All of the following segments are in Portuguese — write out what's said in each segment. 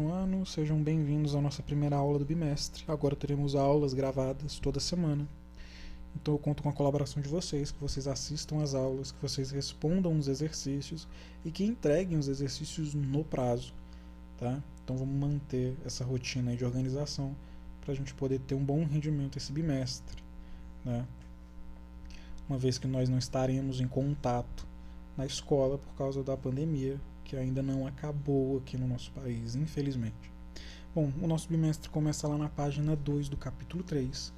Ano, sejam bem-vindos à nossa primeira aula do bimestre. Agora teremos aulas gravadas toda semana. Então eu conto com a colaboração de vocês, que vocês assistam às aulas, que vocês respondam os exercícios e que entreguem os exercícios no prazo, tá? Então vamos manter essa rotina aí de organização para a gente poder ter um bom rendimento esse bimestre, né? Uma vez que nós não estaremos em contato na escola por causa da pandemia, que ainda não acabou aqui no nosso país, infelizmente. Bom, o nosso bimestre começa lá na página 2 do capítulo 3.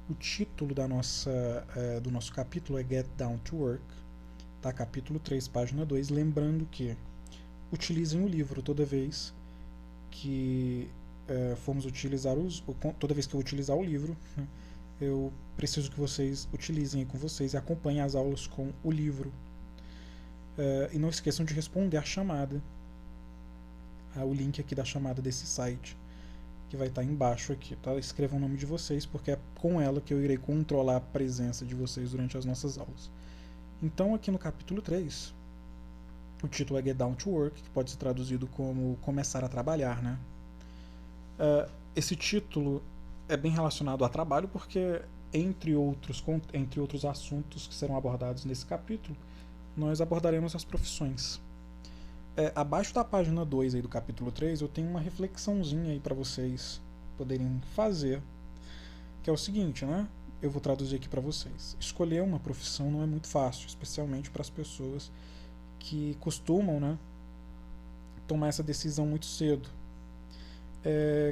O título do nosso capítulo é Get Down to Work, tá? Capítulo 3, página 2. Lembrando que utilizem o livro toda vez que toda vez que eu utilizar o livro, né, eu preciso que vocês utilizem com vocês e acompanhem as aulas com o livro. E não esqueçam de responder a chamada, o link aqui da chamada desse site, que vai estar embaixo aqui, tá? Escrevam o nome de vocês, porque é com ela que eu irei controlar a presença de vocês durante as nossas aulas. Então, aqui no capítulo 3, o título é Get Down to Work, que pode ser traduzido como Começar a Trabalhar, né? Esse título é bem relacionado a trabalho, porque entre outros assuntos que serão abordados nesse capítulo, nós abordaremos as profissões. Abaixo da página 2 aí do capítulo 3, eu tenho uma reflexãozinha aí para vocês poderem fazer, que é o seguinte, né? Eu vou traduzir aqui para vocês. Escolher uma profissão não é muito fácil, especialmente para as pessoas que costumam, né, tomar essa decisão muito cedo.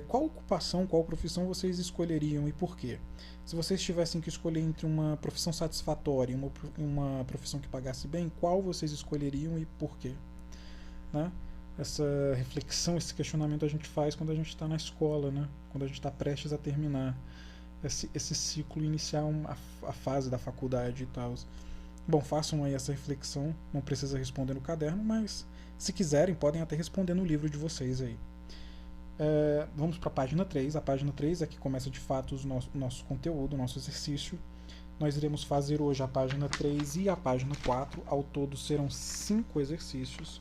Qual ocupação, qual profissão vocês escolheriam e por quê? Se vocês tivessem que escolher entre uma profissão satisfatória e uma profissão que pagasse bem, qual vocês escolheriam e por quê? Né? Essa reflexão, esse questionamento a gente faz quando a gente está na escola, né? Quando a gente está prestes a terminar esse ciclo, iniciar a fase da faculdade e tal. Bom, façam aí essa reflexão, não precisa responder no caderno, mas se quiserem podem até responder no livro de vocês aí. Vamos para a página 3. A página 3 é que começa de fato o nosso conteúdo, o nosso exercício. Nós iremos fazer hoje a página 3 e a página 4. Ao todo serão 5 exercícios.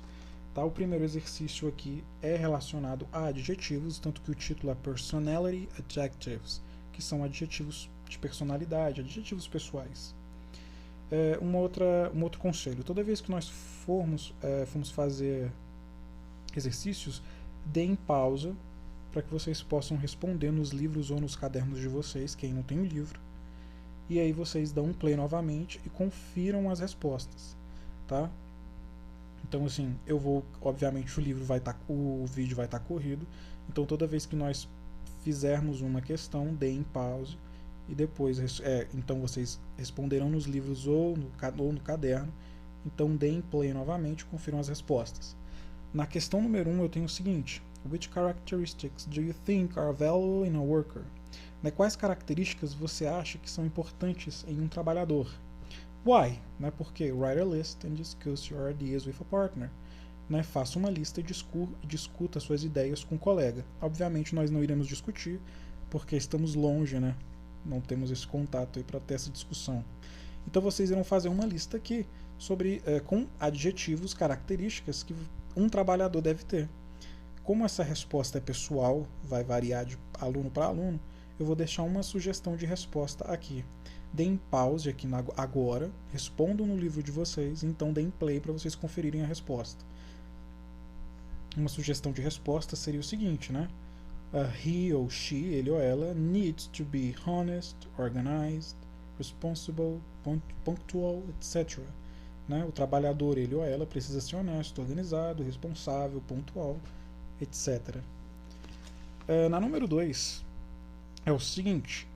Tá? O primeiro exercício aqui é relacionado a adjetivos, tanto que o título é Personality Adjectives, que são adjetivos de personalidade, adjetivos pessoais. Um outro conselho: toda vez que nós formos fazer exercícios, deem pausa para que vocês possam responder nos livros ou nos cadernos de vocês, quem não tem o livro, e aí vocês dão um play novamente e confiram as respostas, tá? Então, assim, obviamente o vídeo vai estar corrido, então toda vez que nós fizermos uma questão, deem pause e depois, então vocês responderão nos livros ou no caderno, então deem play novamente e confiram as respostas. Na questão número 1 eu tenho o seguinte: Which characteristics do you think are valuable in a worker? Quais características você acha que são importantes em um trabalhador? Why? Porque write a list and discuss your ideas with a partner. Faça uma lista e discuta suas ideias com um colega. Obviamente nós não iremos discutir, porque estamos longe, né? Não temos esse contato aí para ter essa discussão. Então vocês irão fazer uma lista aqui com adjetivos, características que um trabalhador deve ter. Como essa resposta é pessoal, vai variar de aluno para aluno, eu vou deixar uma sugestão de resposta aqui. Deem pause aqui agora, respondam no livro de vocês, então deem play para vocês conferirem a resposta. Uma sugestão de resposta seria o seguinte, né? He ou she, ele ou ela, needs to be honest, organized, responsible, punctual, etc. O trabalhador, ele ou ela, precisa ser honesto, organizado, responsável, pontual, etc. Na número 2 é o seguinte: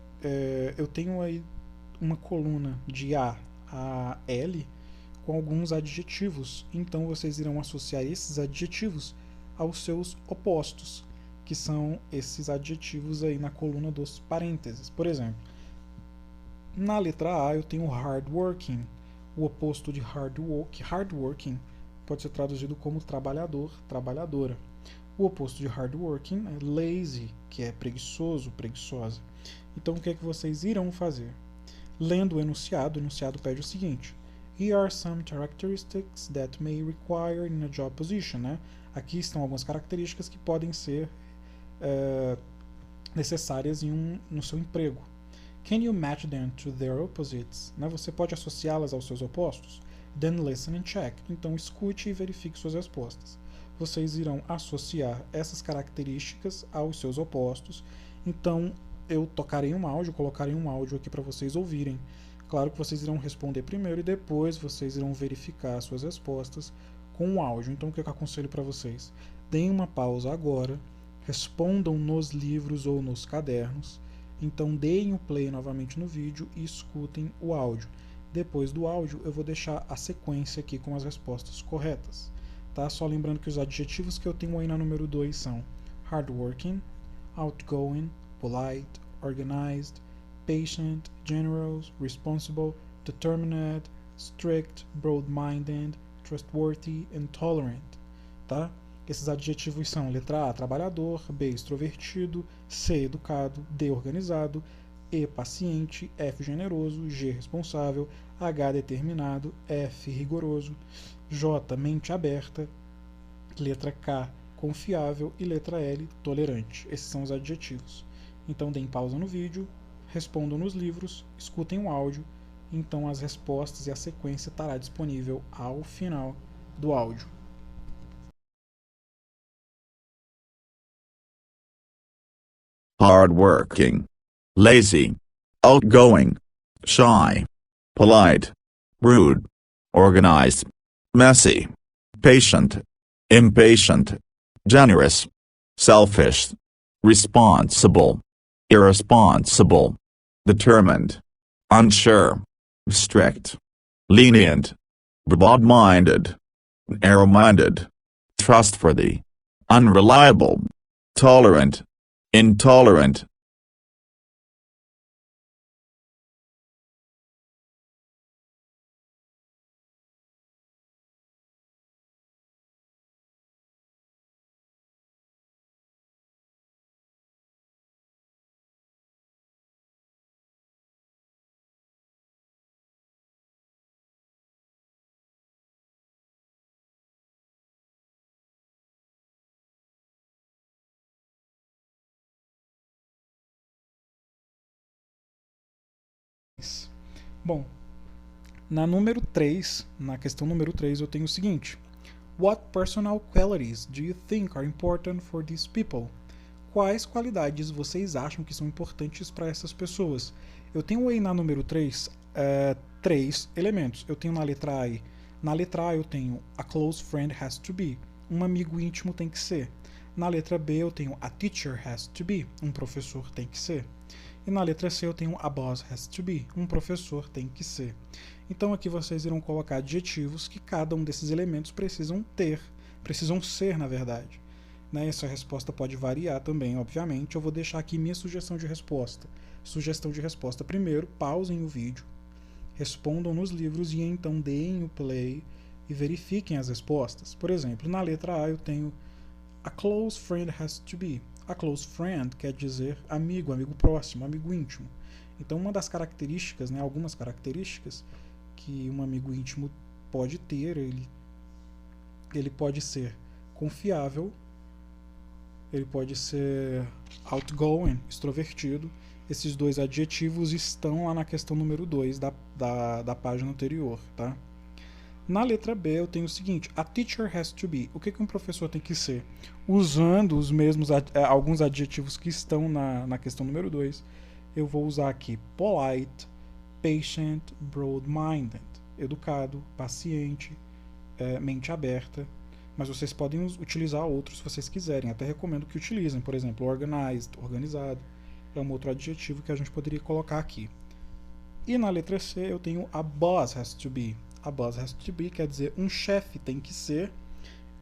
eu tenho aí uma coluna de A a L com alguns adjetivos, então vocês irão associar esses adjetivos aos seus opostos, que são esses adjetivos aí na coluna dos parênteses. Por exemplo, na letra A eu tenho hardworking. O oposto de hardworking pode ser traduzido como trabalhador, trabalhadora. O oposto de hardworking é lazy, que é preguiçoso, preguiçosa. Então o que é que vocês irão fazer? Lendo o enunciado pede o seguinte: Here are some characteristics that may require in a job position. Aqui estão algumas características que podem ser necessárias no seu emprego. Can you match them to their opposites? Né? Você pode associá-las aos seus opostos? Then listen and check. Então escute e verifique suas respostas. Vocês irão associar essas características aos seus opostos. Então eu tocarei um áudio, colocarei um áudio aqui para vocês ouvirem. Claro que vocês irão responder primeiro e depois vocês irão verificar as suas respostas com o áudio. Então o que eu aconselho para vocês? Deem uma pausa agora, respondam nos livros ou nos cadernos. Então deem o play novamente no vídeo e escutem o áudio. Depois do áudio eu vou deixar a sequência aqui com as respostas corretas. Tá? Só lembrando que os adjetivos que eu tenho aí na número 2 são hardworking, outgoing, polite, organized, patient, generous, responsible, determined, strict, broad-minded, trustworthy and tolerant. Tá? Esses adjetivos são letra A, trabalhador, B, extrovertido, C, educado, D, organizado, E, paciente, F, generoso, G, responsável, H, determinado, F, rigoroso, J, mente aberta, letra K, confiável e letra L, tolerante. Esses são os adjetivos. Então deem pausa no vídeo, respondam nos livros, escutem o áudio, então as respostas e a sequência estará disponível ao final do áudio. Hardworking, lazy, outgoing, shy, polite, rude, organized, messy, patient, impatient, generous, selfish, responsible, irresponsible, determined, unsure, strict, lenient, broad-minded, narrow-minded, trustworthy, unreliable, tolerant, intolerant. Bom, na questão número 3, eu tenho o seguinte: What personal qualities do you think are important for these people? Quais qualidades vocês acham que são importantes para essas pessoas? Eu tenho aí na número 3 três elementos. Eu tenho na letra A. Na letra A eu tenho a close friend has to be. Um amigo íntimo tem que ser. Na letra B eu tenho a teacher has to be. Um professor tem que ser. E na letra C eu tenho a boss has to be. Um professor tem que ser. Então aqui vocês irão colocar adjetivos que cada um desses elementos precisam ser, na verdade. Né? Essa resposta pode variar também, obviamente. Eu vou deixar aqui minha sugestão de resposta. Sugestão de resposta: primeiro, pausem o vídeo, respondam nos livros e então deem o play e verifiquem as respostas. Por exemplo, na letra A eu tenho a close friend has to be. A close friend quer dizer amigo, amigo próximo, amigo íntimo. Então uma das características, né, algumas características que um amigo íntimo pode ter, ele pode ser confiável, ele pode ser outgoing, extrovertido. Esses dois adjetivos estão lá na questão número 2 da página anterior, tá? Na letra B eu tenho o seguinte: a teacher has to be. O que um professor tem que ser? Usando os mesmos alguns adjetivos que estão na questão número 2, eu vou usar aqui polite, patient, broad-minded, educado, paciente, mente aberta. Mas vocês podem utilizar outros se vocês quiserem. Até recomendo que utilizem. Por exemplo, organized, organizado. É um outro adjetivo que a gente poderia colocar aqui. E na letra C eu tenho a boss has to be. A boss has to be quer dizer um chefe tem que ser.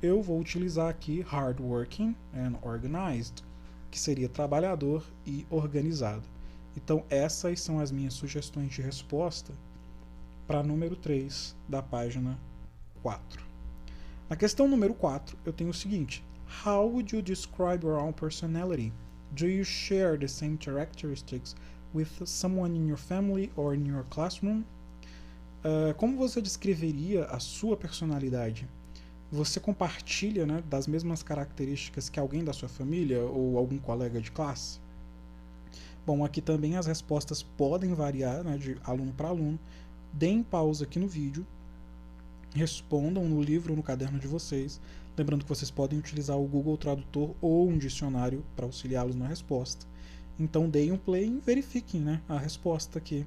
Eu vou utilizar aqui hardworking and organized, que seria trabalhador e organizado. Então essas são as minhas sugestões de resposta para número 3 da página 4. Na questão número 4 eu tenho o seguinte: How would you describe your own personality? Do you share the same characteristics with someone in your family or in your classroom? Como você descreveria a sua personalidade? Você compartilha, né, das mesmas características que alguém da sua família ou algum colega de classe? Bom, aqui também as respostas podem variar, né, de aluno para aluno. Deem pausa aqui no vídeo, respondam no livro ou no caderno de vocês. Lembrando que vocês podem utilizar o Google Tradutor ou um dicionário para auxiliá-los na resposta. Então deem um play e verifiquem, né, a resposta aqui.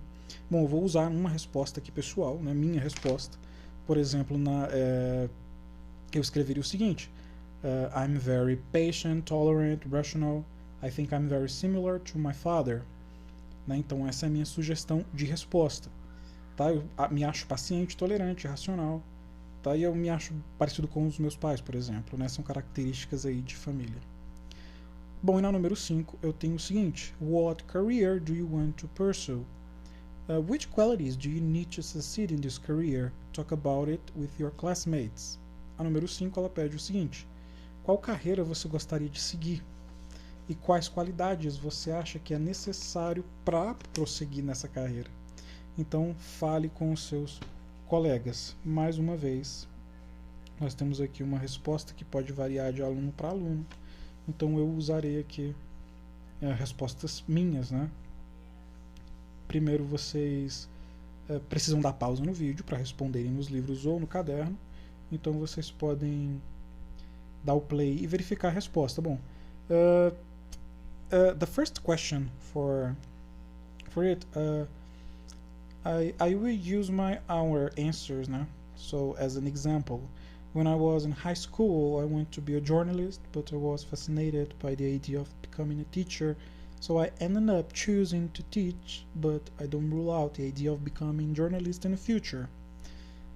Bom, eu vou usar uma resposta aqui pessoal, né, minha resposta. Por exemplo, eu escreveria o seguinte: I'm very patient, tolerant, rational. I think I'm very similar to my father. Né? Então essa é a minha sugestão de resposta. Tá? Eu me acho paciente, tolerante, racional. Tá? E eu me acho parecido com os meus pais, por exemplo. Né? São características aí de família. Bom, e na número 5 eu tenho o seguinte: What career do you want to pursue? Which qualities do you need to succeed in this career? Talk about it with your classmates. A número 5 ela pede o seguinte: qual carreira você gostaria de seguir? E quais qualidades você acha que é necessário para prosseguir nessa carreira? Então, fale com os seus colegas. Mais uma vez, nós temos aqui uma resposta que pode variar de aluno para aluno. Então, eu usarei aqui respostas minhas, né? Primeiro, vocês precisam dar pausa no vídeo para responderem nos livros ou no caderno. Então, vocês podem dar o play e verificar a resposta. Bom, the first question for it, I will use our answers now. So as an example, when I was in high school, I wanted to be a journalist, but I was fascinated by the idea of becoming a teacher. So I ended up choosing to teach, but I don't rule out the idea of becoming a journalist in the future.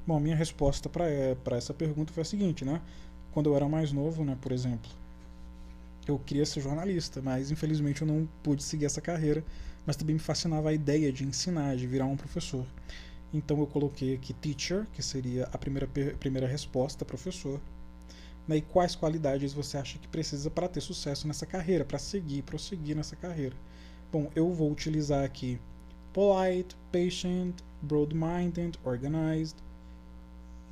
Bom, minha resposta para essa pergunta foi a seguinte, né? Quando eu era mais novo, né, por exemplo, eu queria ser jornalista, mas infelizmente eu não pude seguir essa carreira, mas também me fascinava a ideia de ensinar, de virar um professor. Então eu coloquei aqui teacher, que seria a primeira resposta, professor. E quais qualidades você acha que precisa para ter sucesso nessa carreira, para prosseguir nessa carreira? Bom, eu vou utilizar aqui polite, patient, broad-minded, organized.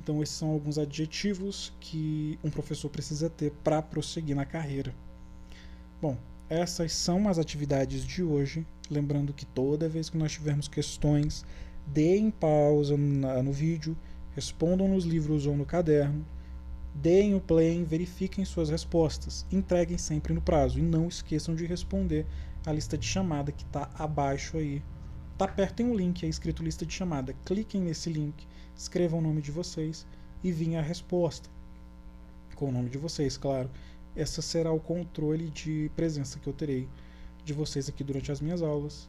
Então esses são alguns adjetivos que um professor precisa ter para prosseguir na carreira. Bom, essas são as atividades de hoje. Lembrando que toda vez que nós tivermos questões, deem pausa no vídeo, respondam nos livros ou no caderno, deem o play, verifiquem suas respostas, entreguem sempre no prazo e não esqueçam de responder a lista de chamada que está abaixo aí. Tá perto, tem um link aí escrito lista de chamada. Cliquem nesse link, escrevam o nome de vocês e vinha a resposta. Com o nome de vocês, claro. Esse será o controle de presença que eu terei de vocês aqui durante as minhas aulas.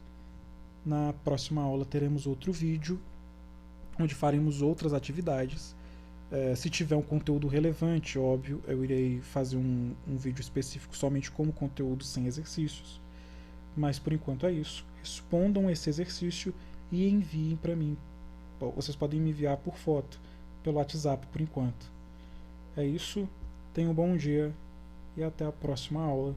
Na próxima aula teremos outro vídeo, onde faremos outras atividades. Se tiver um conteúdo relevante, óbvio, eu irei fazer um vídeo específico somente como conteúdo sem exercícios. Mas por enquanto é isso. Respondam esse exercício e enviem para mim. Vocês podem me enviar por foto, pelo WhatsApp por enquanto. É isso. Tenham um bom dia e até a próxima aula.